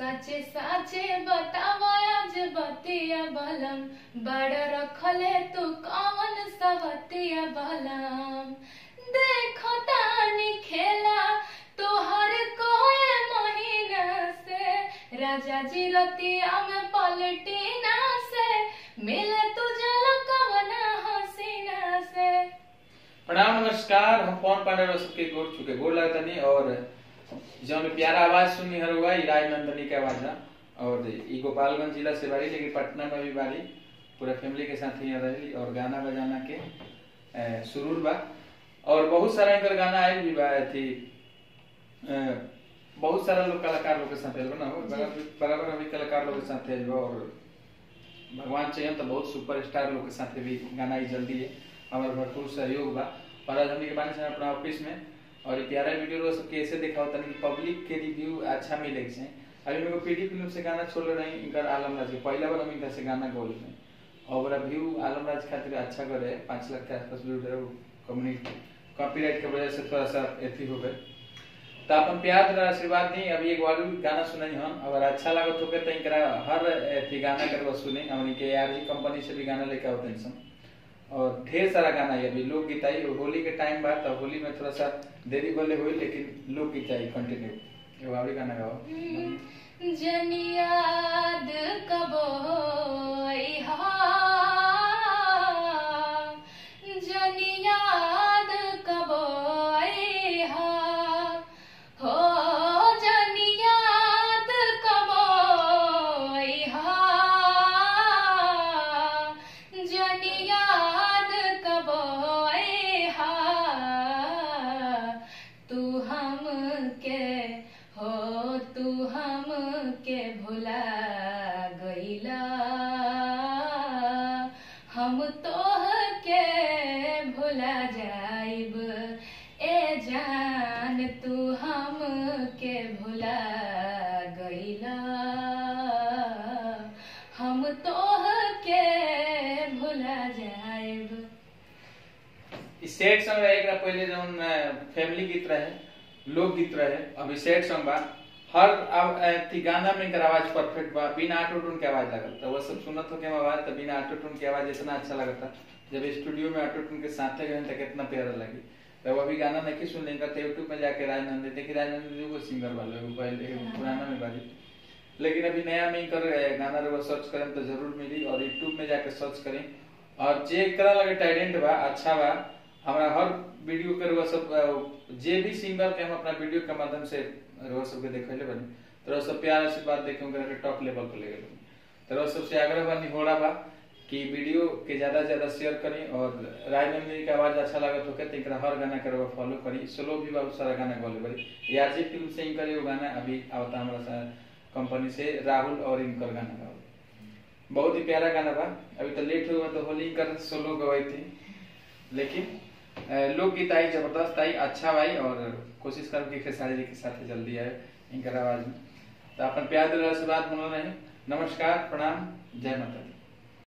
साचे साचे बतावा आज बतिया बलम बड़ रखले तू कौन सवतिया बलम देखो तानी खेला तोहर कोई महीना से राजा जी रतिया में पलटी ना से मिले तुझे कवना हसीना से। प्रणाम नमस्कार, हम पवन पांडे सबके गोड़ लगता नहीं और जौन प्यारा आवाज सुनी हर हुआ राज नंदनी के आवाज ना और ई गोपालगंज जिला से बारी लेकिन पटना में भी बारी पूरा फैमिली के साथ ही रही और गाना बजाना के सुरूर बा और बहुत सारा इनकर गाना आयल भी बा थी बहुत सारा लोग कलाकार लोग के साथ आयल ना बराबर अभी कलाकार लोग के साथ आयल बा और भगवान चाहिए तो बहुत सुपरस्टार लोग के साथ भी गाना ही जल्दी है हमारा भरपूर सहयोग बा और आज हम बानी से अपना ऑफिस में और ये प्यारा वीडियो सब कैसे देखा होता है कि पब्लिक के रिव्यू अच्छा मिले से अभी मेरे को पीडी फिल्म से गाना छोड़ रहे इनकर आलमराज के पहला बार हम इनका से गाना गोल में और व्यू आलमराज खातिर अच्छा करे 5 लाख के आसपास व्यू है कम्युनिटी कॉपीराइट की वजह से थोड़ा सा एथी हो गए तो अपन प्यार और आशीर्वाद दी अभी एक बार गाना सुनाई हम अगर अच्छा लगा तो कहते इनका हर एथी गाना करवा सुने हमनी के आरजी कंपनी से भी गाना लेके आते हैं और ढेर सारा गाना है अभी लोकगीत आई होली के टाइम बाद तो होली में थोड़ा सा देरी भले हुई लेकिन लोकगीत आई कंटिन्यू एगो अभी गाना गाओ जन याद कबो जन याद कबो हो जन याद कबो जन याद कबो तू हम के भुला गईला हम तोह के भुला जाइब ए जान तू हम के भुला गईला हम तोह के भुला जाइब। सेट सॉन्ग एक पहले जौन फैमिली गीत रहे लोक गीत रहे अभी सेट सॉन्ग बा हर गाना में इनकर आवाज परफेक्ट बा बिना ऑटो ट्यून के आवाज लगल तो वो सब सुनत हो के आवाज तो बिना ऑटो ट्यून के आवाज इतना अच्छा लगता जब स्टूडियो में ऑटो ट्यून के साथ गए तो कितना प्यारा लगी तो वो भी गाना नहीं सुन लेंगे तो यूट्यूब में जाके राजनंदी देखिए राजनंदी को सिंगर वाले पहले पुराना में बाजी लेकिन अभी नया में इनकर गाना वो सर्च करें तो जरूर मिली और यूट्यूब में जाके सर्च करें और जे करा लगे टैलेंट बा अच्छा बा हमारा हर वीडियो के वो सब जे भी सिंगर के हम अपना वीडियो के माध्यम से वो सबके देखले बनी तो सब प्यार से बात देखे उनके टॉप लेवल पे ले गए तो सबसे आग्रह बनी होड़ा बा कि वीडियो के ज्यादा से ज्यादा शेयर करें और राजनंदी का आवाज अच्छा लगा तो कहते हैं हर गाना करवा फॉलो करी सोलो भी बहुत सारा गाना गोले बड़ी यारजी फिल्म से इनकर वो गाना अभी आवता हमारा कंपनी से राहुल और इनकर गाना गाओ बहुत ही प्यारा गाना बा अभी तो लेट हुआ तो होली कर सोलो गवाई थी लेकिन लोकगीत आई जबरदस्त आई अच्छा भाई और कोशिश कर कि खेसारी जी के साथ जल्दी आए इनकर आवाज में तो अपन प्यार दिल से बात बनो रहे नमस्कार प्रणाम जय माता दी।